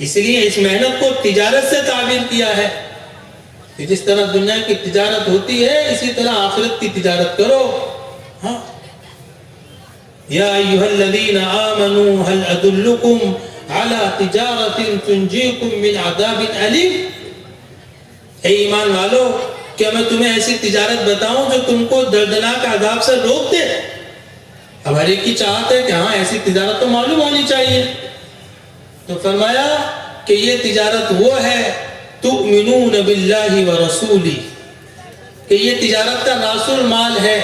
اس لیے اس محنت کو تجارت سے تعبیر کیا ہے کہ جس طرح دنیا کی تجارت ہوتی ہے اسی طرح آخرت کی تجارت کرو. ہاں یا ایھا الذین آمنوا هل ادلکم علی تجارۃ تنجیکم من عذاب علیم. اے ایمان والو کیا میں تمہیں ایسی تجارت بتاؤں جو تم کو دردناک عذاب سے روک دے. اب ہر ایک کی چاہت ہے کہ ہاں ایسی تجارت تو معلوم ہونی چاہیے. تو فرمایا کہ یہ تجارت وہ ہے تؤمنون باللہ ورسولہ، کہ یہ تجارت کا راس المال ہے.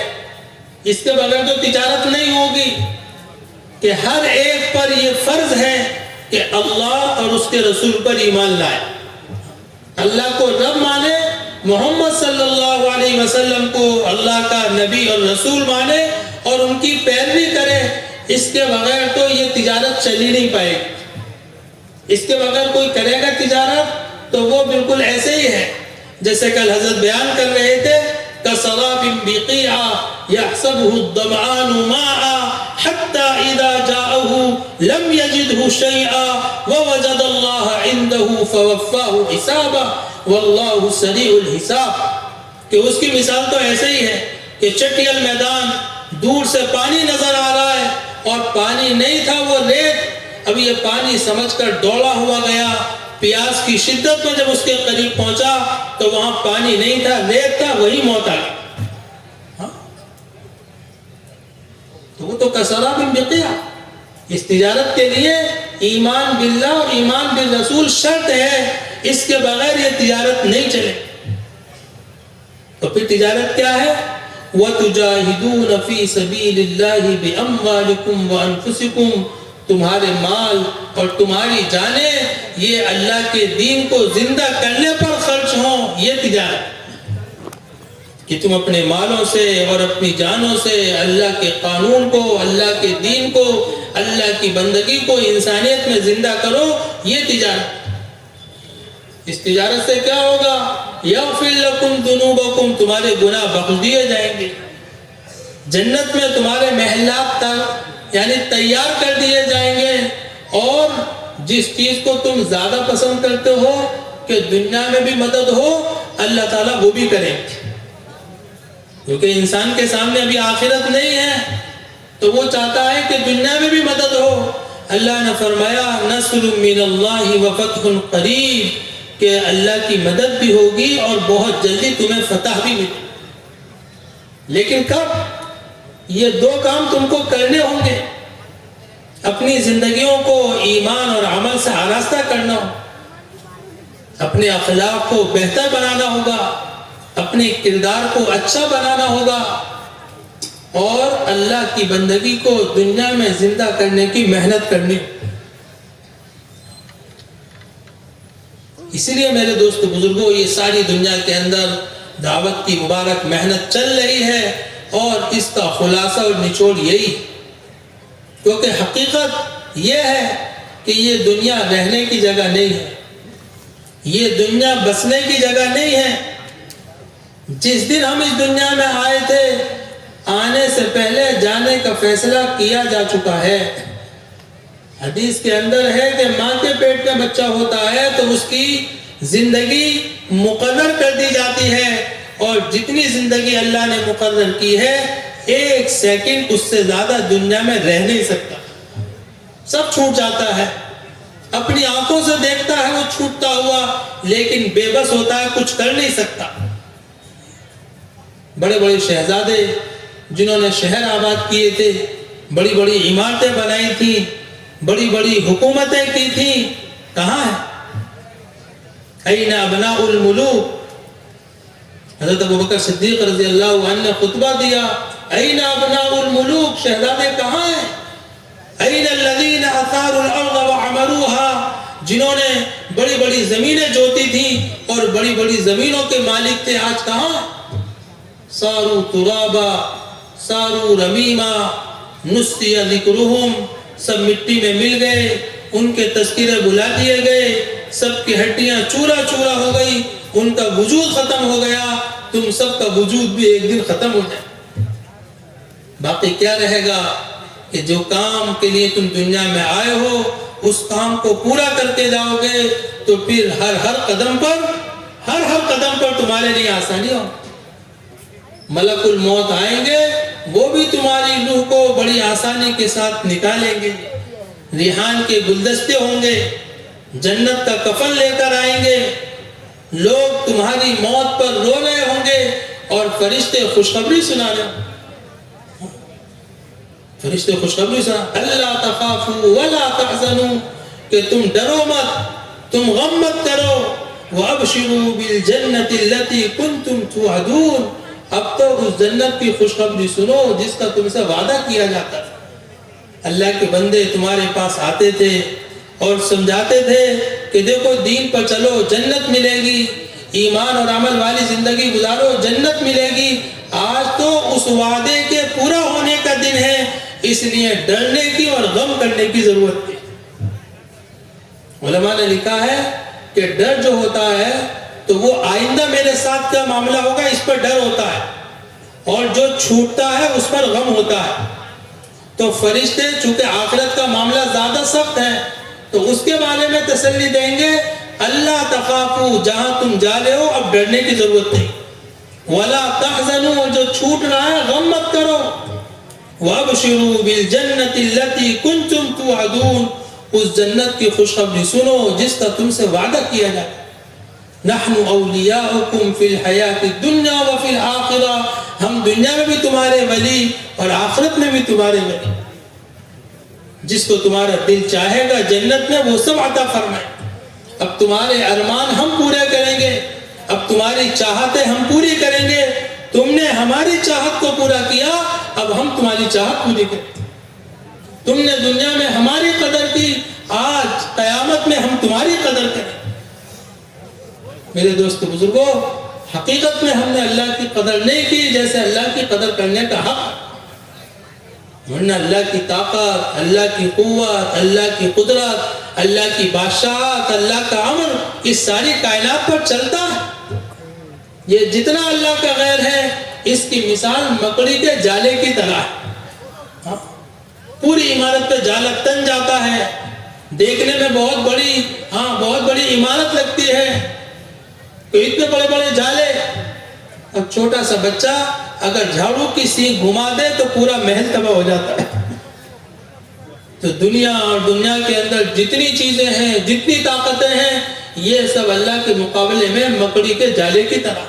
اس کے بغیر تو تجارت نہیں ہوگی. کہ ہر ایک پر یہ فرض ہے کہ اللہ اور اس کے رسول پر ایمان لائے، اللہ کو رب مانے، محمد صلی اللہ علیہ وسلم کو اللہ کا نبی اور رسول مانے اور ان کی پیروی کرے. اس کے بغیر تو یہ تجارت چلی نہیں پائے گی. اس کے بغیر کوئی کرے گا تجارت تو وہ بالکل ایسے ہی ہے جیسے کل حضرت بیان کر رہے تھے كَسَرَابٍ بِقِيعٍ يَحْسَبُهُ الظَّمْآنُ مَاءً حَتَّى إِذَا جَاءَهُ لَمْ يَجِدْهُ شَيْئًا وَوَجَدَ اللَّهَ عِنْدَهُ فَوَفَّاهُ حِسَابَهُ وَاللَّهُ سَرِيعُ الْحِسَابِ. کہ اس کی مثال تو ایسے ہی ہے کہ چٹیل میدان، دور سے پانی نظر آ رہا ہے اور پانی نہیں تھا، وہ ریت. اب یہ پانی سمجھ کر دوڑا ہوا گیا، پیاس کی شدت میں جب اس کے قریب پہنچا تو وہاں پانی نہیں تھا، ریت تھا، وہی موت آ گئی. ہاں؟ تو وہ تو کسراب بقیع. اس تجارت کے لیے ایمان باللہ اور ایمان بالرسول شرط ہے، اس کے بغیر یہ تجارت نہیں چلے. تو پھر تجارت کیا ہے؟ وَتُجَاهِدُونَ فِي سَبِيلِ اللَّهِ بِأَمْوَالِكُمْ وَأَنفُسِكُمْ. تمہارے مال اور تمہاری جانیں یہ اللہ کے دین کو زندہ کرنے پر خرچ ہوں. یہ تجارت کہ تم اپنے مالوں سے اور اپنی جانوں سے اللہ کے قانون کو، اللہ کے دین کو، اللہ کی بندگی کو انسانیت میں زندہ کرو. یہ تجارت. اس تجارت سے کیا ہوگا؟ یغفر لکم ذنوبکم، تمہارے گناہ بخش دیے جائیں گے. جنت میں تمہارے محلات یعنی تیار کر دیے جائیں گے. اور جس چیز کو تم زیادہ پسند کرتے ہو کہ دنیا میں بھی مدد ہو، اللہ تعالیٰ وہ بھی کرے. کیونکہ انسان کے سامنے ابھی آخرت نہیں ہے تو وہ چاہتا ہے کہ دنیا میں بھی مدد ہو. اللہ نے فرمایا نصر من اللہ وفتح قریب، کہ اللہ کی مدد بھی ہوگی اور بہت جلدی تمہیں فتح بھی ملے. لیکن کب؟ یہ دو کام تم کو کرنے ہوں گے. اپنی زندگیوں کو ایمان اور عمل سے آراستہ کرنا ہو، اپنے اخلاق کو بہتر بنانا ہوگا، اپنے کردار کو اچھا بنانا ہوگا اور اللہ کی بندگی کو دنیا میں زندہ کرنے کی محنت کرنی. اسی لیے میرے دوست بزرگوں یہ ساری دنیا کے اندر دعوت کی مبارک محنت چل رہی ہے اور اس کا خلاصہ اور نچوڑ یہی، کیونکہ حقیقت یہ ہے کہ یہ دنیا رہنے کی جگہ نہیں ہے، یہ دنیا بسنے کی جگہ نہیں ہے. جس دن ہم اس دنیا میں آئے تھے آنے سے پہلے جانے کا فیصلہ کیا جا چکا ہے. حدیث کے اندر ہے کہ ماں کے پیٹ میں بچہ ہوتا ہے تو اس کی زندگی مقرر کر دی جاتی ہے اور جتنی زندگی اللہ نے مقرر کی ہے ایک سیکنڈ اس سے زیادہ دنیا میں رہ نہیں سکتا. سب چھوٹ جاتا ہے. اپنی آنکھوں سے دیکھتا ہے وہ چھوٹتا ہوا لیکن بے بس ہوتا ہے، کچھ کر نہیں سکتا. بڑے بڑے شہزادے جنہوں نے شہر آباد کیے تھے، بڑی بڑی عمارتیں بنائی تھیں، بڑی بڑی حکومتیں کی تھیں، کہاں ہیں؟ این ابناء الملوک. حضرت ابوبکر صدیق رضی اللہ عنہ نے خطبہ دیا، این ابناء الملوک، شہزادے کہاں ہیں؟ این الذین اثاروا الارض وعمروها، جنہوں نے بڑی بڑی زمینیں جوتی تھیں اور بڑی بڑی زمینوں کے مالک تھے، آج کہاں؟ ساروا ترابا ساروا رمیما نستی ذکرہم، سب مٹی میں مل گئے، ان کے تذکرے بلا دیے گئے، سب کی ہڈیاں چورا چورا ہو گئی، ان کا وجود ختم ہو گیا. تم سب کا وجود بھی ایک دن ختم ہو جائے. باقی کیا رہے گا؟ کہ جو کام کے لیے تم دنیا میں آئے ہو اس کام کو پورا کرتے جاؤ گے تو پھر ہر قدم پر تمہارے لیے آسانی ہو. ملک الموت آئیں گے وہ بھی تمہاری روح کو بڑی آسانی کے ساتھ نکالیں گے. ریحان کے گلدستے ہوں گے, جنت کا کفن لے کر آئیں گے, لوگ تمہاری موت پر رو رہے ہوں گے اور فرشتے خوشخبری سنا رہے ہوں. فرشتے خوشخبری سنا, اللہ تخافوا ولا تحزنوا, کہ تم ڈرو مت, تم غم مت کرو. وابشروا بالجنة التي كنتم توعدون, اب تو اس جنت کی خوشخبری سنو جس کا تم سے وعدہ کیا جاتا ہے. اللہ کے بندے تمہارے پاس آتے تھے اور سمجھاتے تھے کہ دیکھو دین پر چلو جنت ملے گی, ایمان اور عمل والی زندگی گزارو جنت ملے گی. آج تو اس وعدے کے پورا ہونے کا دن ہے, اس لیے ڈرنے کی اور غم کرنے کی ضرورت ہے. علماء نے لکھا ہے کہ ڈر جو ہوتا ہے تو وہ آئندہ میرے ساتھ کیا معاملہ ہوگا اس پر ڈر ہوتا ہے, اور جو چھوٹتا ہے اس پر غم ہوتا ہے. تو فرشتے چونکہ آخرت کا معاملہ زیادہ سخت ہے تو اس کے بارے میں تسلی دیں گے, اللہ تخافوا, جہاں تم جا رہے ہو اب ڈرنے کی ضرورت نہیں. ولا تحزنوا, جو چھوٹ رہا ہے غم مت کرو. وابشروا بالجنة التي كنتم توعدون, اس جنت کی خوشخبری سنو جس کا تم سے وعدہ کیا جاتا ہے. نحن اولیاؤکم فی الحیات الدنیا وفی الآخرہ, ہم دنیا میں بھی تمہارے ولی اور آخرت میں بھی تمہارے ولی. جس کو تمہارا دل چاہے گا جنت میں وہ سب عطا فرمائے. اب تمہارے ارمان ہم پورے کریں گے, اب تمہاری چاہتیں ہم پوری کریں گے. تم نے ہماری چاہت کو پورا کیا, اب ہم تمہاری چاہت پوری کریں. تم نے دنیا میں ہماری قدر کی, آج قیامت میں ہم تمہاری قدر کریں. میرے دوست بزرگوں, حقیقت میں ہم نے اللہ کی قدر نہیں کی جیسے اللہ کی قدر کرنے کا حق. ورنہ اللہ کی طاقت, اللہ کی قوت, اللہ کی قدرت, اللہ کی بادشاہت, اللہ کا امر اس ساری کائنات پر چلتا ہے. یہ جتنا اللہ کا غیر ہے اس کی مثال مکڑی کے جالے کی طرح ہے. پوری عمارت پہ جالا تن جاتا ہے, دیکھنے میں بہت بڑی عمارت لگتی ہے, تو اتنے بڑے بڑے جالے. اب چھوٹا سا بچہ اگر جھاڑو کی سینگ گھما دے تو پورا محل تباہ ہو جاتا ہے. تو دنیا اور دنیا کے اندر جتنی چیزیں ہیں, جتنی طاقتیں ہیں, یہ سب اللہ کے مقابلے میں مکڑی کے جالے کی طرح.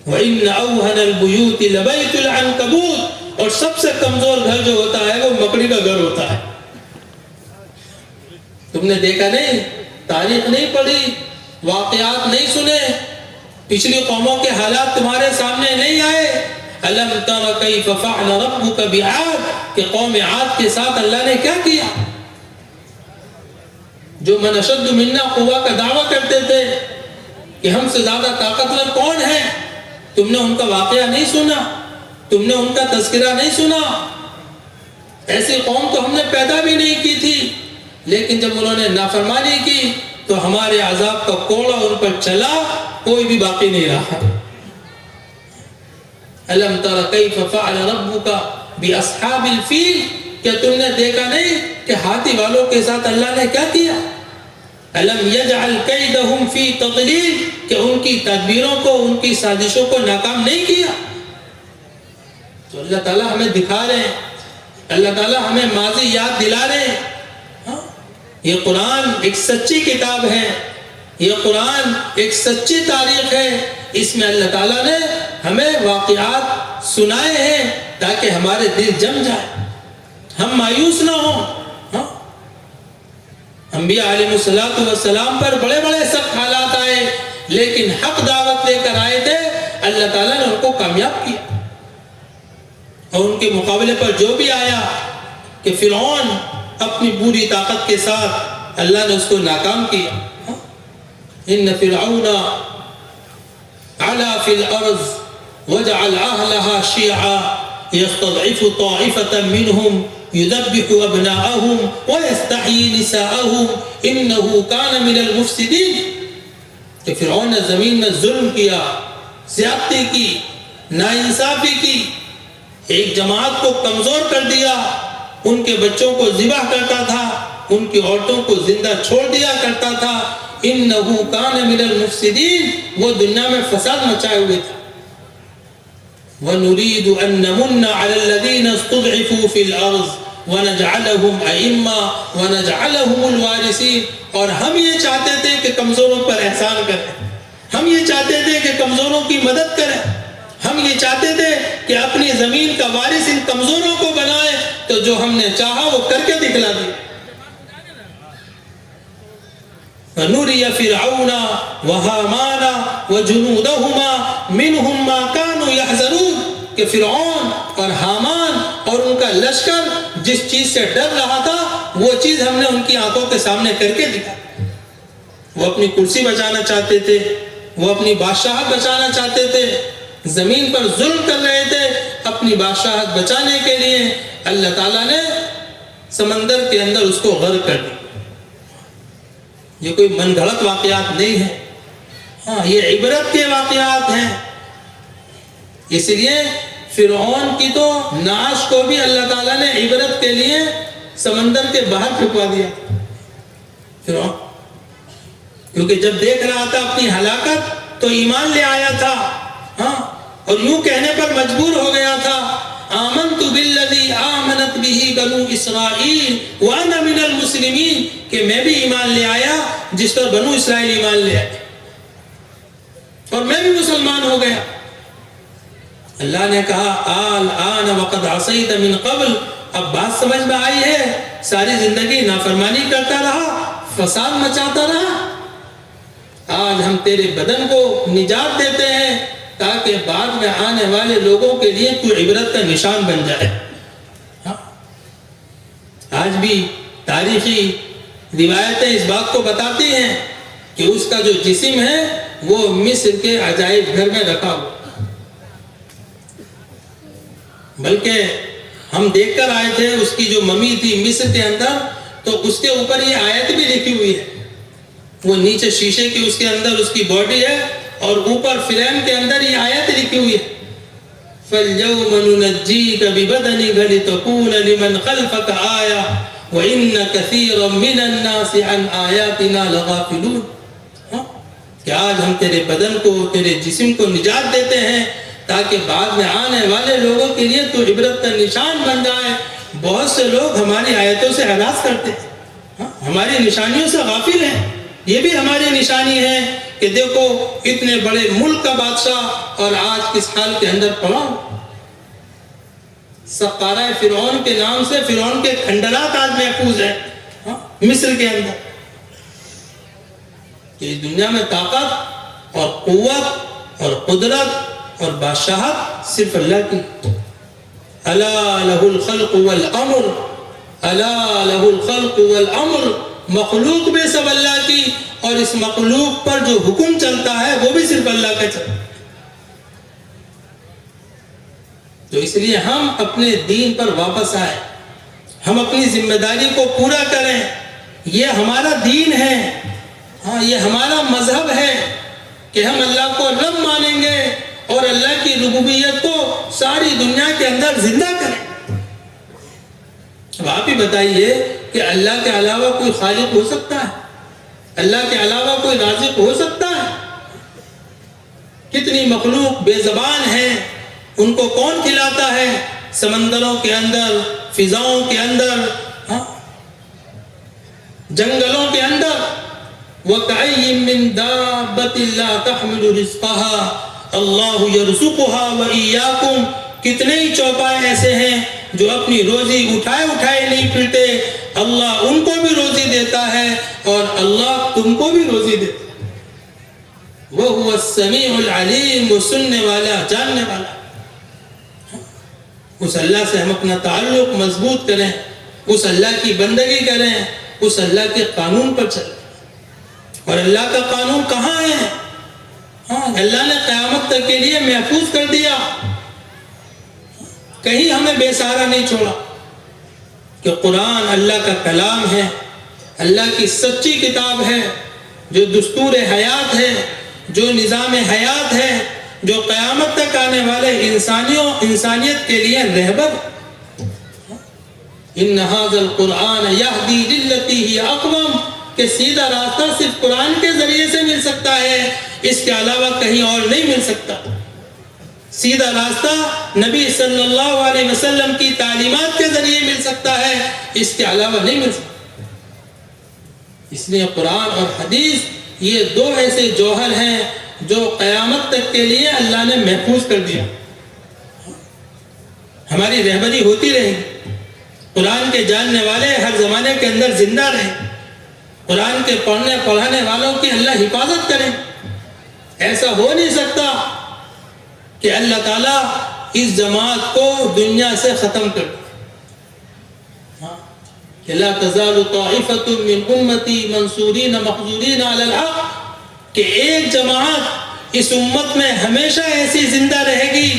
وَإِنَّ أَوْهَنَ الْبُيُوتِ لَبَيْتُ الْعَنْكَبُوتِ, اور سب سے کمزور گھر جو ہوتا ہے وہ مکڑی کا گھر ہوتا ہے. تم نے دیکھا نہیں, تاریخ نہیں پڑھی, واقعات نہیں سنے, پچھلی قوموں کے حالات تمہارے سامنے نہیں آئے. أَلَمْ تَرَ كَيْفَ فَعْلَ رَبُّكَ بِعَادٍ, کہ قوم عاد کے ساتھ اللہ نے کیا کیا. جو من اشد منا قوہ کا دعویٰ کرتے تھے کہ ہم سے زیادہ طاقتور کون ہے, تم نے ان کا واقعہ نہیں سنا, تم نے ان کا تذکرہ نہیں سنا. ایسی قوم تو ہم نے پیدا بھی نہیں کی تھی, لیکن جب انہوں نے نافرمانی کی تو ہمارے عذاب کا کوڑا ان پر چلا, کوئی بھی باقی نہیں رہا. أَلَمْ تَرَ كَيْفَ فَعَلَ رَبُّكَ بِأَصْحَابِ الْفِيلِ, کیا تم نے دیکھا نہیں کہ ہاتھی والوں کے ساتھ اللہ نے کیا کیا. أَلَمْ يَجْعَلْ كَيْدَهُمْ فِي تَضْلِيلٍ, کہ ان کی تدبیروں کو, ان کی سازشوں کو ناکام نہیں کیا. تو اللہ تعالیٰ ہمیں دکھا رہے ہیں, اللہ تعالیٰ ہمیں ماضی یاد دلا رہے ہیں. یہ قرآن ایک سچی کتاب ہے, یہ قرآن ایک سچی تاریخ ہے. اس میں اللہ تعالیٰ نے ہمیں واقعات سنائے ہیں تاکہ ہمارے دل جم جائے, ہم مایوس نہ ہوں. انبیاء علیہ السلام پر بڑے بڑے سخت حالات آئے, لیکن حق دعوت لے کر آئے تھے, اللہ تعالیٰ نے ان کو کامیاب کیا. اور ان کے مقابلے پر جو بھی آیا کہ فرعون اپنی پوری طاقت کے ساتھ, اللہ نے اس کو ناکام کیا. ان فرعون علا فی الارض وجعل اہلہا شیعا یستضعف طائفة منہم یذبح ابناءہم ویستحیی نساءہم انہو کان من المفسدین. کہ فرعون نے زمین میں ظلم کیا, زیادتی کی, ناانصافی کی، ایک جماعت کو کمزور کر دیا، ان کے بچوں کو ذبح کرتا تھا، ان کی عورتوں کو زندہ چھوڑ دیا کرتا تھا۔ انہو کان من المفسدین، وہ دنیا میں فساد مچائے ہوئے تھا۔ وَنُرِيدُ أَن نَّمُنَّ عَلَى الَّذِينَ اسْتُضْعِفُوا فِي الْأَرْضِ وَنَجْعَلَهُمْ أَئِمَّةً وَنَجْعَلَهُمُ الْوَارِثِينَ، اور ہم یہ چاہتے تھے کہ کمزوروں پر احسان کریں، ہم یہ چاہتے تھے کہ کمزوروں کی مدد کریں، ہم یہ چاہتے تھے کہ اپنی زمین کا وارث ان کمزوروں کو بنائے، تو جو ہم نے چاہا وہ کر کے دکھلا دیا۔ فَنُرِيَ فِرْعَوْنَ وَهَامَانَ وَجُنُودَهُمَا مِنْهُمْ مَا كَانُوا يَحْذَرُونَ، کہ فرعون اور حامان اور ان کا لشکر جس چیز سے ڈر رہا تھا وہ چیز ہم نے ان کی آنکھوں کے سامنے کر کے دکھا۔ وہ اپنی کرسی بچانا چاہتے تھے، وہ اپنی بادشاہت بچانا چاہتے تھے، زمین پر ظلم کر رہے تھے، اپنی بادشاہت بچانے کے لیے اللہ تعالیٰ نے سمندر کے اندر اس کو غرق کر دیا۔ یہ کوئی من گھڑت واقعات نہیں ہے، ہاں یہ عبرت کے واقعات ہیں۔ اس لیے فرعون کی تو نعش کو بھی اللہ تعالیٰ نے عبرت کے لیے سمندر کے باہر پھینکوا دیا فرعون، کیونکہ جب دیکھ رہا تھا اپنی ہلاکت تو ایمان لے آیا تھا، ہاں، اور یوں کہنے پر مجبور ہو گیا تھا، آمنت بالذی آمنت بہ بنو اسرائیل وانا من المسلمین، کہ میں بھی ایمان لے آیا جس پر بنو اسرائیل ایمان لے آئے اور میں بھی مسلمان ہو گیا۔ اللہ نے کہا آن وقد عصیت من قبل، اب بات سمجھ میں آئی ہے، ساری زندگی نافرمانی کرتا رہا، فساد مچاتا رہا، آج ہم تیرے بدن کو نجات دیتے ہیں تاکہ بعد میں آنے والے لوگوں کے لیے تو عبرت کا نشان بن جائے۔ آج بھی تاریخی روایتیں اس بات کو بتاتی ہیں کہ اس کا جو جسم ہے وہ مصر کے عجائب گھر میں رکھا ہوا، بلکہ ہم دیکھ کر آئے تھے اس کی جو ممی تھی مصر کے اندر، تو اس کے اوپر یہ آیت بھی لکھی ہوئی ہے، وہ نیچے شیشے کی اس کے اندر اس کی باڈی ہے اور اوپر فریم کے اندر یہ آیت لکھی ہوئی ہے، فَالْيَوْمَ نُنَجِّيكَ بِبَدَنِكَ لِتَكُونَ لِمَنْ خَلْفَكَ آيَةً وَإِنَّ كَثِيرًا مِّنَ النَّاسِ عَنْ آيَاتِنَا لَغَافِلُونَ، کہ آج ہم تیرے بدن کو، تیرے جسم کو نجات دیتے ہیں تاکہ بعد میں آنے والے لوگوں کے لیے تو عبرت کا نشان بن جائے۔ بہت سے لوگ ہماری آیتوں سے اعراض کرتے ہیں، ہماری نشانیوں سے غافل ہیں۔ یہ بھی ہماری نشانی ہے کہ دیکھو اتنے بڑے ملک کا بادشاہ اور آج کس حال کے اندر پڑا ہو۔ سقارہ فرعون کے نام سے فرعون کے کھنڈرات آج محفوظ ہیں مصر کے اندر، کہ دنیا میں طاقت اور قوت اور قدرت اور بادشاہت صرف اللہ کی۔ الا لہ الخلق والامر، الا لہ الخلق والامر، مخلوق میں سب اللہ کی، اور اس مخلوق پر جو حکم چلتا ہے وہ بھی صرف اللہ کا چلتا ہے۔ تو اس لیے ہم اپنے دین پر واپس آئے، ہم اپنی ذمہ داری کو پورا کریں، یہ ہمارا دین ہے، ہاں یہ ہمارا مذہب ہے کہ ہم اللہ کو رب مانیں گے اور اللہ کی ربوبیت کو ساری دنیا کے اندر زندہ کریں۔ اب آپ ہی بتائیے کہ اللہ کے علاوہ کوئی خالق ہو سکتا ہے؟ اللہ کے علاوہ کوئی رازق ہو سکتا ہے؟ کتنی مخلوق بے زبان ہے، ان کو کون کھلاتا ہے؟ سمندروں کے اندر، فضاؤں کے اندر، جنگلوں کے اندر، وَكَأَيٍّ مِّن دَابَّةٍ لَّا تَحْمِلُ رِزْقَهَا اللَّهُ يَرْزُقُهَا وَإِيَّاكُمْ، کتنے ہی چوپائے ایسے ہیں جو اپنی روزی اٹھائے نہیں پھرتے، اللہ ان کو بھی روزی دیتا ہے اور اللہ تم کو بھی روزی دیتا ہے۔ وَهُوَ السَّمِيعُ الْعَلِيمُ، وہ سننے والا، جاننے والا۔ اس اللہ سے ہم اپنا تعلق مضبوط کریں، اس اللہ کی بندگی کریں، اس اللہ کے قانون پر چلیں۔ اور اللہ کا قانون کہاں ہے؟ اللہ نے قیامت تک کے لیے محفوظ کر دیا، کہیں ہمیں بے سہارا نہیں چھوڑا، کہ قرآن اللہ کا کلام ہے، اللہ کی سچی کتاب ہے، جو دستور حیات ہے، جو نظام حیات ہے، جو قیامت تک آنے والے انسانیت کے لیے رہبر. ان ھذا القرآن یہدی للتی ہی اقوم، کہ سیدھا راستہ صرف قرآن کے ذریعے سے مل سکتا ہے، اس کے علاوہ کہیں اور نہیں مل سکتا. سیدھا راستہ نبی صلی اللہ علیہ وسلم کی تعلیمات کے ذریعے مل سکتا ہے، اس کے علاوہ نہیں مل سکتا. اس لیے قرآن اور حدیث یہ دو ایسے جوہر ہیں جو قیامت تک کے لیے اللہ نے محفوظ کر دیا. ہماری رہبری ہوتی رہے گی. قرآن کے جاننے والے ہر زمانے کے اندر زندہ رہیں. قرآن کے پڑھنے پڑھانے والوں کی اللہ حفاظت کرے. ایسا ہو نہیں سکتا کہ اللہ تعالیٰ اس جماعت کو دنیا سے ختم کر دے. کہ لا تزال طائفة من امتی منصورین مخذولین علی الحق، کہ ایک جماعت اس امت میں ہمیشہ ایسی زندہ رہے گی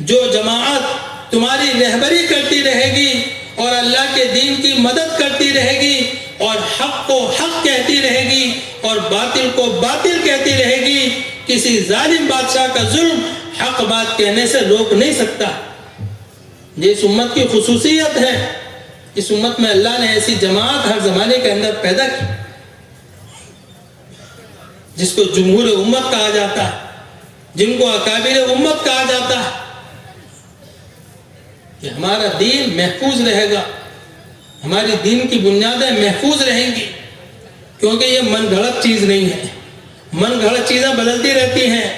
جو جماعت تمہاری رہبری کرتی رہے گی اور اللہ کے دین کی مدد کرتی رہے گی اور حق کو حق کہتی رہے گی اور باطل کو باطل کہتی رہے گی. کسی ظالم بادشاہ کا ظلم حق بات کہنے سے روک نہیں سکتا. یہ اس امت کی خصوصیت ہے. اس امت میں اللہ نے ایسی جماعت ہر زمانے کے اندر پیدا کی جس کو جمہور امت کہا جاتا ہے، جن کو اکابر امت کہا جاتا ہے. کہ ہمارا دین محفوظ رہے گا، ہماری دین کی بنیادیں محفوظ رہیں گی، کیونکہ یہ من گھڑت چیز نہیں ہے. من گھڑت چیزیں بدلتی رہتی ہیں،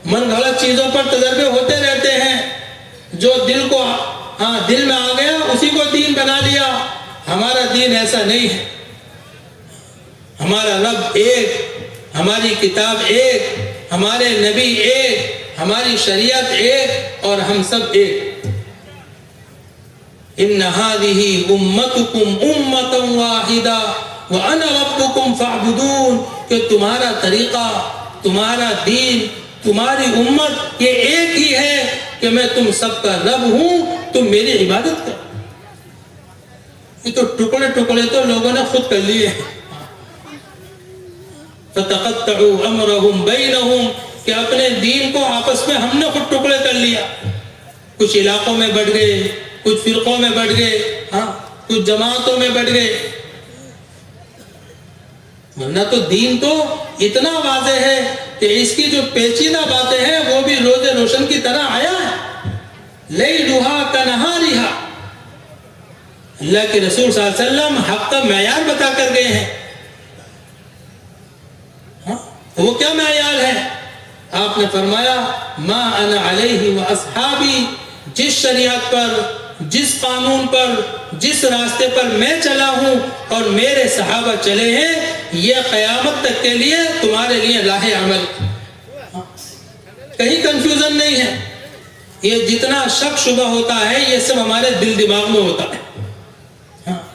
من گھڑت چیزوں پر تجربے ہوتے رہتے ہیں. جو دل میں آ گیا اسی کو دین بنا لیا. ہمارا دین ایسا نہیں ہے. ہمارا رب ایک، ہماری کتاب ایک، ہمارے نبی ایک، ہماری شریعت ایک اور ہم سب ایک. ان هذه امتکم امۃ واحدہ وانا ربکم فاعبدون، کہ تمہارا طریقہ، تمہارا دین، تمہاری امت یہ ایک ہی ہے کہ میں تم سب کا رب ہوں، تم میری عبادت کرو. یہ تو ٹکڑے ٹکڑے تو لوگوں نے خود کر لیے ہیں. فتقطعوا امرهم بینہم، کہ اپنے دین کو آپس میں ہم نے خود ٹکڑے کر لیا. کچھ علاقوں میں بٹ گئے، کچھ فرقوں میں بٹ گئے، کچھ جماعتوں میں بٹ گئے. ورنہ تو دین تو اتنا واضح ہے کہ اس کی جو پیچیدہ باتیں ہیں وہ بھی روز روشن کی طرح آیا ہے. لیلھا کنہارھا، اللہ کے رسول صلی اللہ علیہ وسلم حق کا معیار بتا کر گئے ہیں. وہ کیا معیار ہے؟ آپ نے فرمایا ما انا علیہ واصحابی، جس شریعت پر، جس قانون پر، جس راستے پر میں چلا ہوں اور میرے صحابہ چلے ہیں، یہ قیامت تک کے لیے تمہارے لیے راہ عمل. کہیں کنفیوژن نہیں ہے. یہ جتنا شک شبہ ہوتا ہے یہ سب ہمارے دل دماغ میں ہوتا ہے.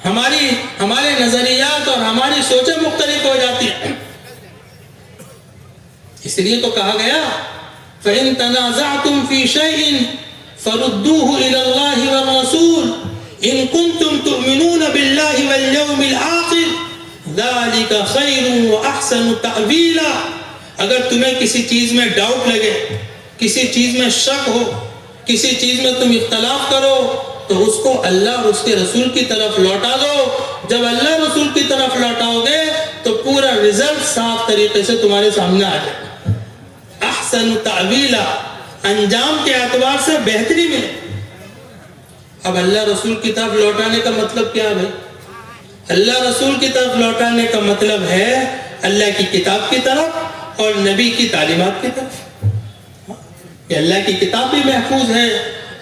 ہمارے نظریات اور ہماری سوچیں مختلف ہو جاتی ہیں. اس لیے تو کہا گیا فَإِن تَنَازَعْتُمْ فِي شَيْءٍ فَرُدُّوهُ إِلَى اللَّهِ وَالرَّسُولِ إِن كُنتُمْ تُؤْمِنُونَ بِاللَّهِ وَالْيَوْمِ الْآخِرِ ذَلِكَ خَيْرٌ وَأَحْسَنُ تَأْوِيلًا. اگر تمہیں کسی چیز میں ڈاؤٹ لگے، کسی چیز میں شک ہو، کسی چیز میں تم اختلاف کرو، تو اس کو اللہ اور اس کے رسول کی طرف لوٹا دو. جب اللہ رسول کی طرف لوٹاؤ گے تو پورا رزلٹ صاف طریقے سے تمہارے سامنے آ جائے. احسن تعویلا، انجام کے اعتبار سے بہتری ملے. اب اللہ رسول کی طرف لوٹانے کا مطلب کیا ہے؟ اللہ رسول کی طرف لوٹانے کا مطلب ہے اللہ کی کتاب کی طرف اور نبی کی تعلیمات کی طرف. کہ اللہ کی کتاب بھی محفوظ ہے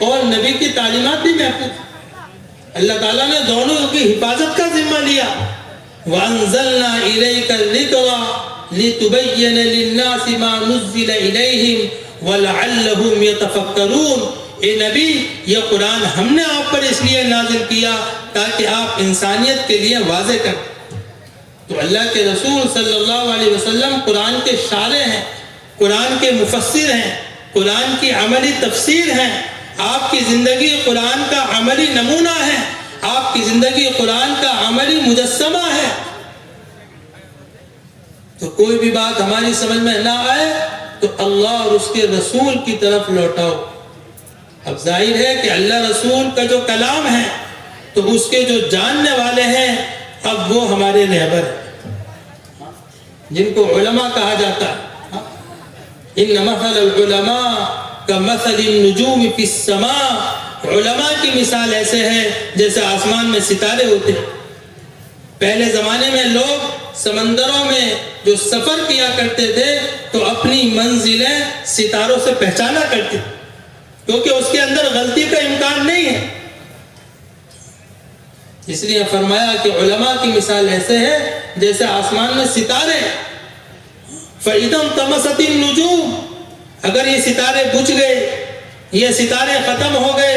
اور نبی کی تعلیمات بھی محفوظ. اللہ تعالیٰ نے دونوں کی حفاظت کا ذمہ لیا. وَأَنزَلْنَا إِلَيْكَ الذِّكْرَ لِتُبَيِّنَ لِلنَّاسِ مَا نُزِّلَ إِلَيْهِمْ وَلَعَلَّهُمْ يَتَفَكَّرُونَ. اے نبی، یہ قرآن ہم نے آپ پر اس لیے نازل کیا تاکہ آپ انسانیت کے لیے واضح کریں. تو اللہ کے رسول صلی اللہ علیہ وسلم قرآن کے شارح ہیں، قرآن کے مفسر ہیں، قرآن کی عملی تفسیر ہیں. آپ کی زندگی قرآن کا عملی نمونہ ہے، آپ کی زندگی قرآن کا عملی مجسمہ ہے. تو کوئی بھی بات ہماری سمجھ میں نہ آئے تو اللہ اور اس کے رسول کی طرف لوٹاؤ۔ اب ظاہر ہے کہ اللہ رسول کا جو کلام ہے تو اس کے جو جاننے والے ہیں اب وہ ہمارے رہبر ہیں، جن کو علماء کہا جاتا ہے۔ ان مثل العلماء کمثل النجوم فی السماء، علماء کی مثال ایسے ہے جیسے آسمان میں ستارے ہوتے ہیں۔ پہلے زمانے میں لوگ سمندروں میں جو سفر کیا کرتے تھے تو اپنی منزلیں ستاروں سے پہچانا کرتے تھے، کیونکہ اس کے اندر غلطی کا امکان نہیں ہے۔ اس لیے فرمایا کہ علماء کی مثال ایسے ہے جیسے آسمان میں ستارے۔ فَإِذَا انْطَمَسَتِ النُّجُومُ، اگر یہ ستارے بجھ گئے، یہ ستارے ختم ہو گئے،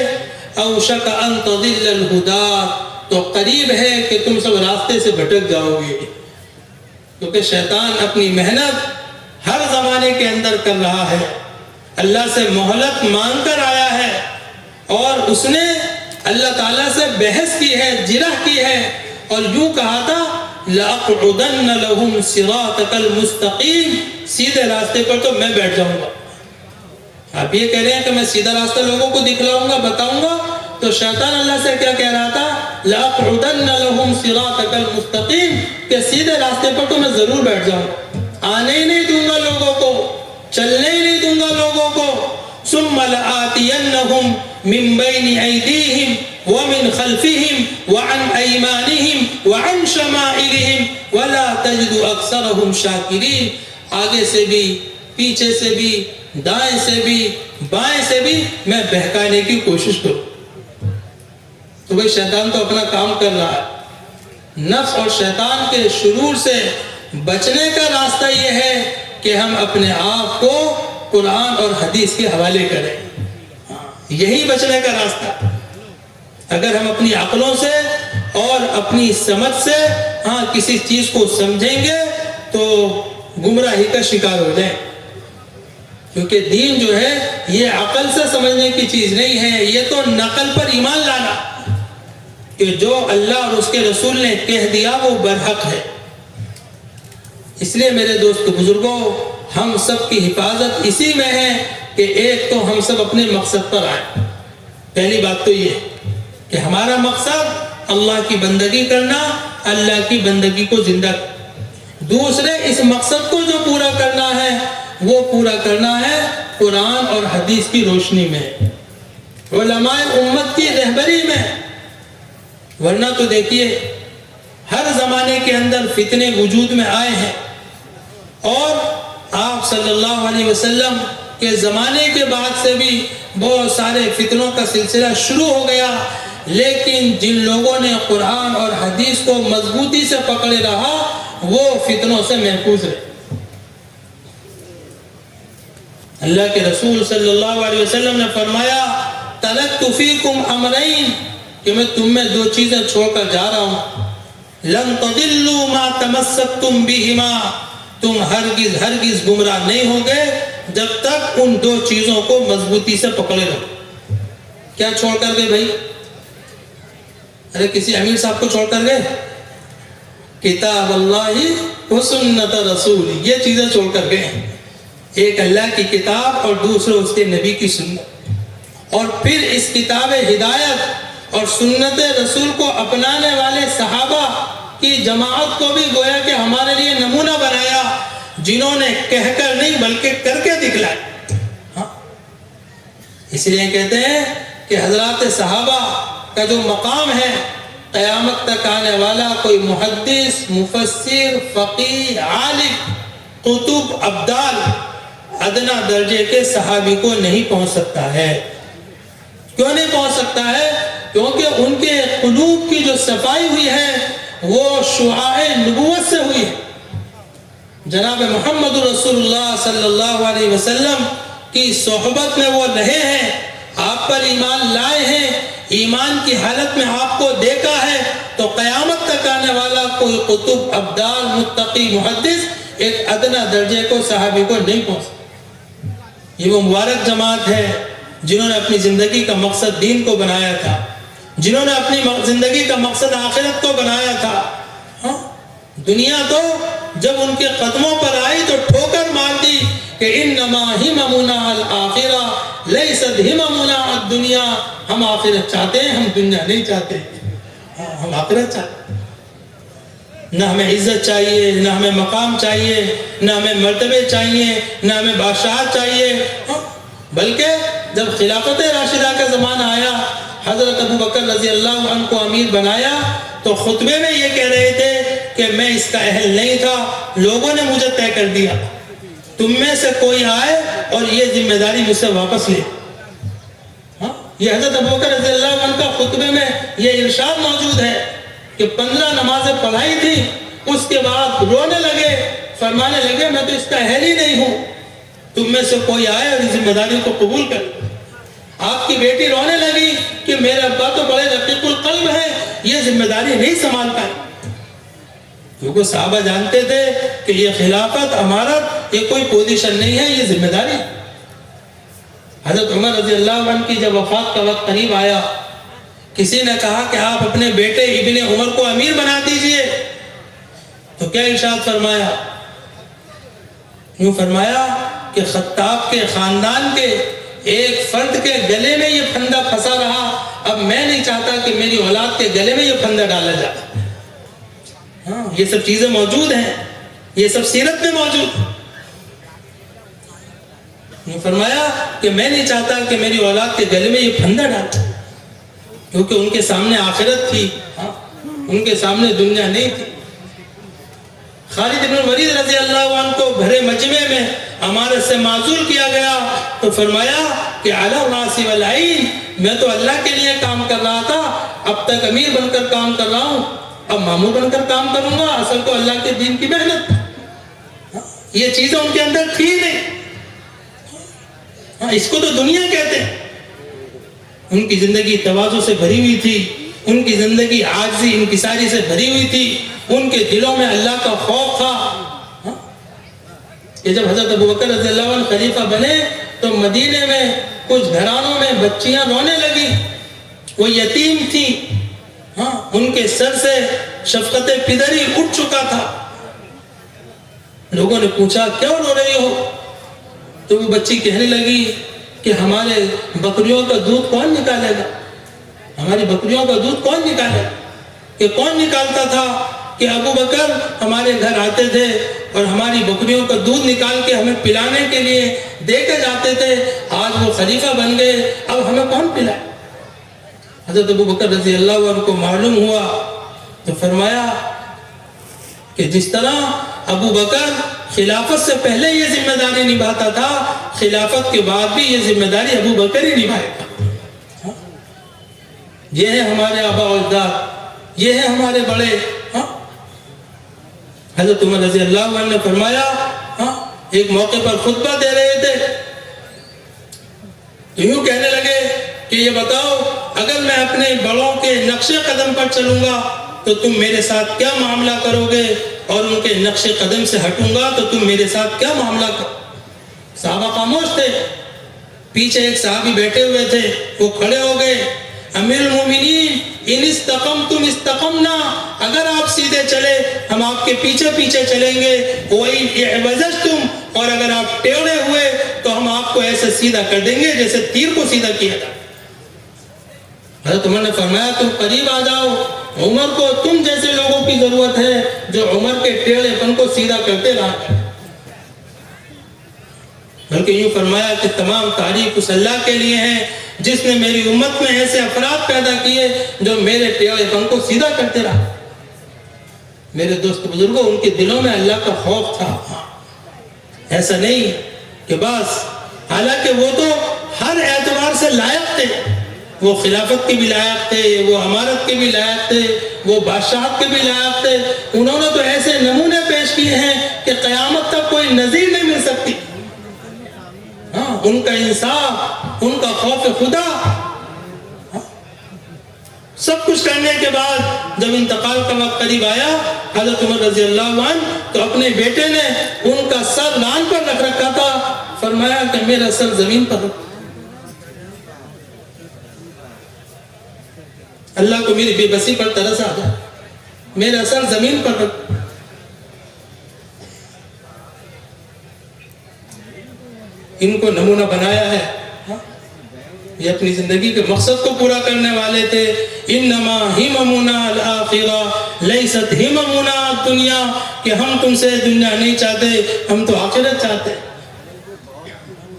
أَوْشَكَ أَن تَضِلَّ الْهُدَىٰ، تو قریب ہے کہ تم سب راستے سے بھٹک جاؤ گے، کیونکہ شیطان اپنی محنت ہر زمانے کے اندر کر رہا ہے، اللہ سے مہلت مانگ کر آیا ہے، اور اس نے اللہ تعالیٰ سے بحث کی ہے، جرح کی ہے، اور یوں کہا تھا لَأَقْعُدَنَّ لَهُمْ صِرَاطَكَ الْمُسْتَقِيمَ، سیدھے راستے پر تو میں بیٹھ جاؤں گا۔ آپ یہ کہہ رہے ہیں کہ میں سیدھا راستہ لوگوں کو دکھلاؤں گا، بتاؤں گا، تو شیطان اللہ سے کیا کہہ رہا تھا؟ لَأَقْعُدَنَّ لَهُمْ صِرَاطَكَ الْمُسْتَقِيمَ، کہ سیدھے راستے پر تو میں ضرور بیٹھ جاؤں گا، آنے ہی نہیں دوں گا لوگوں کو، چلنے ہی نہیں دوں گا لوگوں کو۔ ثُمَّ لَآتِيَنَّهُمْ مِنْ بَيْنِ أَيْدِيهِمْ وَمِنْ خَلْفِهِمْ وَعَنْ أَيْمَانِهِمْ وَعَنْ شَمَائِلِهِمْ وَلَا تَجِدُ أَكْثَرَهُمْ شَاكِرِينَ، آگے سے بھی، پیچھے سے بھی، دائیں سے بھی، بائیں سے بھی میں بہکانے کی کوشش کروں۔ تو بھئی شیطان تو اپنا کام کر رہا ہے۔ نفس اور شیطان کے شرور سے بچنے کا راستہ یہ ہے کہ ہم اپنے آپ کو قرآن اور حدیث کے حوالے کریں، یہی بچنے کا راستہ۔ اگر ہم اپنی عقلوں سے اور اپنی سمجھ سے کسی چیز کو سمجھیں گے تو گمراہی کا شکار ہو جائیں، کیونکہ دین جو ہے یہ عقل سے سمجھنے کی چیز نہیں ہے، یہ تو نقل پر ایمان لانا کہ جو اللہ اور اس کے رسول نے کہہ دیا وہ برحق ہے۔ اس لیے میرے دوست بزرگوں، ہم سب کی حفاظت اسی میں ہے کہ ایک تو ہم سب اپنے مقصد پر آئیں۔ پہلی بات تو یہ ہے کہ ہمارا مقصد اللہ کی بندگی کرنا، اللہ کی بندگی کو زندہ کرنا۔ دوسرے، اس مقصد کو جو پورا کرنا ہے وہ پورا کرنا ہے قرآن اور حدیث کی روشنی میں، علماء امت کی رہبری میں۔ ورنہ تو دیکھیے ہر زمانے کے اندر فتنے وجود میں آئے ہیں، اور آپ صلی اللہ علیہ وسلم کے زمانے کے بعد سے بھی بہت سارے فتنوں کا سلسلہ شروع ہو گیا، لیکن جن لوگوں نے قرآن اور حدیث کو مضبوطی سے پکڑے رہا وہ فتنوں سے محفوظ رہے۔ اللہ کے رسول صلی اللہ علیہ وسلم نے فرمایا ترکت فیکم امرین، کہ میں تم میں دو چیزیں چھوڑ کر جا رہا ہوں، لن تضلوا ما تمسکتم بہما، تم ہرگز گمراہ نہیں ہوں گے جب تک ان دو چیزوں کو مضبوطی سے پکڑے رہو۔ کیا چھوڑ کر گئے بھائی؟ ارے کسی امیر صاحب کو چھوڑ کر گئے؟ کتاب اللہ و سنت رسول، یہ چیزیں چھوڑ کر گئے، ایک اللہ کی کتاب اور دوسرے اس کے نبی کی سنت، اور پھر اس کتاب ہدایت اور سنت رسول کو اپنانے والے صحابہ کی جماعت کو بھی گویا کہ ہمارے لیے نمونہ بنایا، جنہوں نے کہہ کر نہیں بلکہ کر کے دکھلایا۔ اس لیے کہتے ہیں کہ حضرات صحابہ کا جو مقام ہے، قیامت تک آنے والا کوئی محدث، مفسر، فقیہ، عالم، قطب، ابدال ادنا درجے کے صحابی کو نہیں پہنچ سکتا ہے۔ کیوں نہیں پہنچ سکتا ہے؟ کیونکہ ان کے قلوب کی جو صفائی ہوئی ہے وہ شعاع نبوت سے ہوئی ہے۔ جناب محمد رسول اللہ صلی اللہ علیہ وسلم کی صحبت میں وہ رہے ہیں، آپ پر ایمان لائے ہیں، ایمان کی حالت میں آپ کو دیکھا ہے، تو قیامت تک آنے والا کوئی قطب، ابدال، متقی، محدث ایک ادنا درجے کو صحابی کو نہیں پہنچ سکتا۔ یہ وہ مبارک جماعت ہے جنہوں نے اپنی زندگی کا مقصد دین کو بنایا تھا، جنہوں نے اپنی زندگی کا مقصد آخرت کو بنایا تھا۔ دنیا تو جب ان کے قدموں پر آئی تو ٹھوکر مار دی کہ انما ہممنا الآخرہ لیست ہممنا الدنیا، ہم آخرت چاہتے ہیں، ہم دنیا نہیں چاہتے، ہم آخرت چاہتے ہیں۔ نہ ہمیں عزت چاہیے، نہ ہمیں مقام چاہیے، نہ ہمیں مرتبے چاہیے، نہ ہمیں بادشاہت چاہیے، بلکہ جب خلافت راشدہ کا زمانہ آیا، حضرت ابو بکر رضی اللہ عنہ کو امیر بنایا تو خطبے میں یہ کہہ رہے تھے کہ میں اس کا اہل نہیں تھا، لوگوں نے مجھے طے کر دیا، تم میں سے کوئی آئے اور یہ ذمہ داری مجھ سے واپس لے۔ یہ حضرت ابو بکر رضی اللہ عنہ کا خطبے میں یہ ارشاد موجود ہے کہ 15 نمازیں پڑھائی تھی، اس کے بعد رونے لگے، فرمانے لگے میں تو اس کا اہل ہی نہیں ہوں، تم میں سے کوئی آئے اور اس ذمہ داری کو قبول کر۔ آپ کی بیٹی رونے لگی کہ میرے ابا تو بڑے رقیق القلب ہیں، یہ ذمہ داری نہیں سنبھال پائے، کیونکہ صحابہ جانتے تھے کہ یہ خلافت، امارت، یہ کوئی پوزیشن نہیں ہے، یہ ذمہ داری۔ حضرت عمر رضی اللہ عنہ کی جب وفات کا وقت قریب آیا، کسی نے کہا کہ آپ اپنے بیٹے ابن عمر کو امیر بنا دیجئے، تو کیا ارشاد فرمایا؟ یوں فرمایا کہ خطاب کے خاندان کے ایک فرد کے گلے میں یہ پھندا پھنسا رہا، اب میں نہیں چاہتا کہ میری اولاد کے گلے میں یہ پھندا ڈالا جائے۔ یہ سب چیزیں موجود ہیں، یہ سب سیرت میں موجود ہیں۔ یہ فرمایا کہ میں نہیں چاہتا کہ میری اولاد کے گلے میں یہ پھندا ڈالا، کیونکہ ان کے سامنے آخرت تھی، ان کے سامنے دنیا نہیں تھی۔ خالد بن ولید رضی اللہ عنہ کو بھرے مجمع میں امارت سے معزول کیا گیا تو فرمایا کہ علی الراس والعین، میں تو اللہ کے لیے کام کر رہا تھا، اب تک امیر بن کر کام کر رہا ہوں، اب مامور بن کر کام کروں گا، اصل تو اللہ کے دین کی محنت، یہ چیزیں ان کے اندر تھی نہیں، اس کو تو دنیا کہتے ہیں۔ ان کی زندگی تواضع سے بھری ہوئی تھی، ان کی زندگی عاجزی انکساری سے بھری ہوئی تھی، ان کے دلوں میں اللہ کا خوف تھا۔ کہ جب حضرت ابو بکر رضی اللہ عنہ خلیفہ بنے تو مدینے میں کچھ گھرانوں میں بچیاں رونے لگی، وہ یتیم تھی، ان کے سر سے شفقت پدری اٹھ چکا تھا۔ لوگوں نے پوچھا کیوں رو رہی ہو؟ تو وہ بچی کہنے لگی کہ ہمارے بکریوں کا دودھ کون نکالے گا، ہماری بکریوں کا دودھ کون نکالے گا؟ کہ کون نکالتا تھا؟ کہ ابو بکر ہمارے گھر آتے تھے اور ہماری بکریوں کا دودھ نکال کے ہمیں پلانے کے لیے دے کے جاتے تھے، آج وہ خلیفہ بن گئے، اب ہمیں کون پلائے؟ حضرت ابو بکر رضی اللہ عنہ کو معلوم ہوا تو فرمایا کہ جس طرح ابو بکر خلافت سے پہلے یہ ذمہ داری نبھاتا تھا، خلافت کے بعد بھی یہ ذمہ داری ابو بکر ہی نبھائے گا۔ یہ ہے ہمارے آباء و اجداد، یہ ہے ہمارے بڑے۔ حضرت عمر رضی اللہ عنہ نے فرمایا، ایک موقع پر خطبہ دے رہے تھے تو یوں کہنے لگے کہ یہ بتاؤ اگر میں اپنے بڑوں کے نقش قدم پر چلوں گا تو تم میرے ساتھ کیا معاملہ کرو گے، اور ان کے نقش قدم سے ہٹوں گا تو تم میرے ساتھ کیا معاملہ کرو؟ صحابہ خاموش تھے، پیچھے ایک صحابی بیٹھے ہوئے تھے، وہ کھڑے ہو گئے، امیر المومنین ان استقمتم استقمنا، اگر آپ سیدھے چلے ہم آپ کے پیچھے پیچھے چلیں گے، وَإِنْ اِعْوَجَجْتُمْ، اور اگر آپ ٹیڑھے ہوئے تو ہم آپ کو ایسے سیدھا کر دیں گے جیسے تیر کو سیدھا کیا جائے۔ حضرت عمر نے فرمایا تم قریب آ جاؤ، عمر کو تم جیسے لوگوں کی ضرورت ہے جو عمر کے ٹیڑھے پن کو سیدھا کرتے رہا۔ بلکہ یوں فرمایا کہ تمام تعریف اس اللہ کے لیے ہیں جس نے میری امت میں ایسے افراد پیدا کیے جو میرے ٹیڑھے پن کو سیدھا کرتے رہا۔ میرے دوست بزرگوں، ان کے دلوں میں اللہ کا خوف تھا، ایسا نہیں کہ بس، حالانکہ وہ تو ہر اعتبار سے لائق تھے، وہ خلافت کے بھی لائق تھے، وہ امارت کے بھی لائق تھے، وہ بادشاہت کے بھی لائق تھے، انہوں نے تو ایسے نمونے پیش کیے ہیں کہ قیامت تک کوئی نظیر نہیں مل سکتی۔ ان کا انصاف، ان کا خوف خدا، سب کچھ کرنے کے بعد جب انتقال کا وقت قریب آیا حضرت عمر رضی اللہ عنہ تو اپنے بیٹے نے ان کا سر ران پر رکھ رکھا تھا، فرمایا کہ میرا سر زمین پر رکھ، اللہ کو میری بے بسی پر ترس آ جائے، میرا سر زمین پر رکھ۔ ان کو نمونہ بنایا ہے. یہ اپنی زندگی کے مقصد کو پورا کرنے والے تھے. انما ہممنا الآخرہ لیست ہممنا الدنیا، کہ ہم تم سے دنیا نہیں چاہتے، ہم تو آخرت چاہتے ہیں.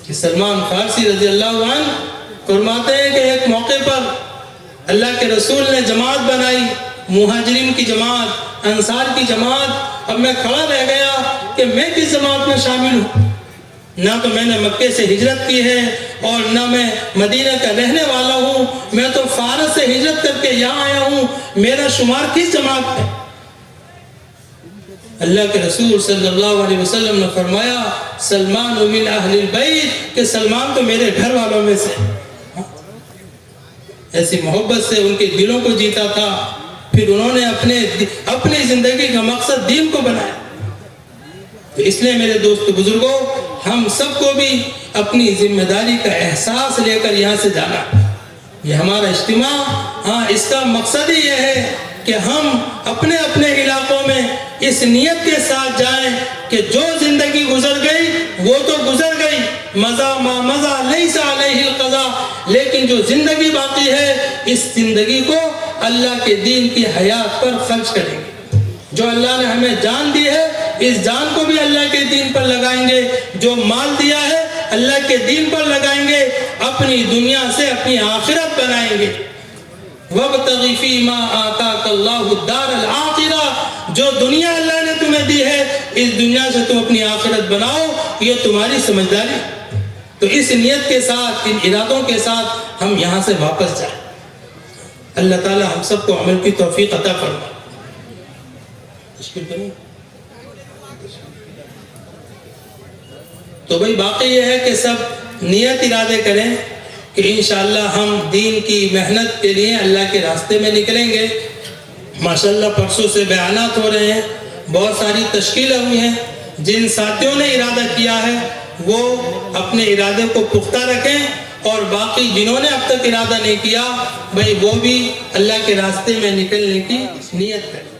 کہ سلمان فارسی رضی اللہ عنہ فرماتے ہیں کہ ایک موقع پر اللہ کے رسول نے جماعت بنائی، مہاجرین کی جماعت، انصار کی جماعت. اب میں کھڑا رہ گیا کہ میں کس جماعت میں شامل ہوں. نہ تو میں نے مکے سے ہجرت کی ہے اور نہ میں مدینہ کا رہنے والا ہوں، میں تو فارس سے ہجرت کر کے یہاں آیا ہوں، میرا شمار کس جماعت میں؟ اللہ کے رسول صلی اللہ علیہ وسلم نے فرمایا سلمان من اہل البیت، کہ سلمان تو میرے گھر والوں میں سے. ایسی محبت سے ان کے دلوں کو جیتا تھا. پھر انہوں نے اپنی زندگی کا مقصد دین کو بنایا. تو اس لیے میرے دوست بزرگوں، ہم سب کو بھی اپنی ذمہ داری کا احساس لے کر یہاں سے جانا. یہ ہمارا اجتماع، اس کا مقصد ہی یہ ہے کہ ہم اپنے اپنے علاقوں میں اس نیت کے ساتھ جائیں کہ جو زندگی گزر گئی وہ تو گزر گئی، مزہ ما مزہ لیس علیہ القضا، لیکن جو زندگی باقی ہے اس زندگی کو اللہ کے دین کی حیات پر خرچ کریں گے. جو اللہ نے ہمیں جان دی ہے اس جان کو بھی اللہ کے دین پر لگائیں گے. جو مال دیا ہے اللہ کے دین پر لگائیں گے. اپنی دنیا سے اپنی آخرت بنائیں گے. وَابْتَغِ فِي مَا آتَاكَ اللَّهُ الدَّارَ الْآخِرَةَ، جو دنیا اللہ نے تمہیں دی ہے اس دنیا سے تم اپنی آخرت بناؤ. یہ تمہاری سمجھداری. تو اس نیت کے ساتھ، ان ارادوں کے ساتھ ہم یہاں سے واپس جائیں. اللہ تعالی ہم سب کو عمل کی توفیق عطا فرمائے. تو بھئی باقی یہ ہے کہ سب نیت ارادے کریں کہ انشاءاللہ ہم دین کی محنت کے لیے اللہ کے راستے میں نکلیں گے. ماشاءاللہ پرسوں سے بیانات ہو رہے ہیں، بہت ساری تشکیلیں ہوئی ہیں. جن ساتھیوں نے ارادہ کیا ہے وہ اپنے ارادے کو پختہ رکھیں، اور باقی جنہوں نے اب تک ارادہ نہیں کیا بھئی وہ بھی اللہ کے راستے میں نکلنے کی نیت کریں.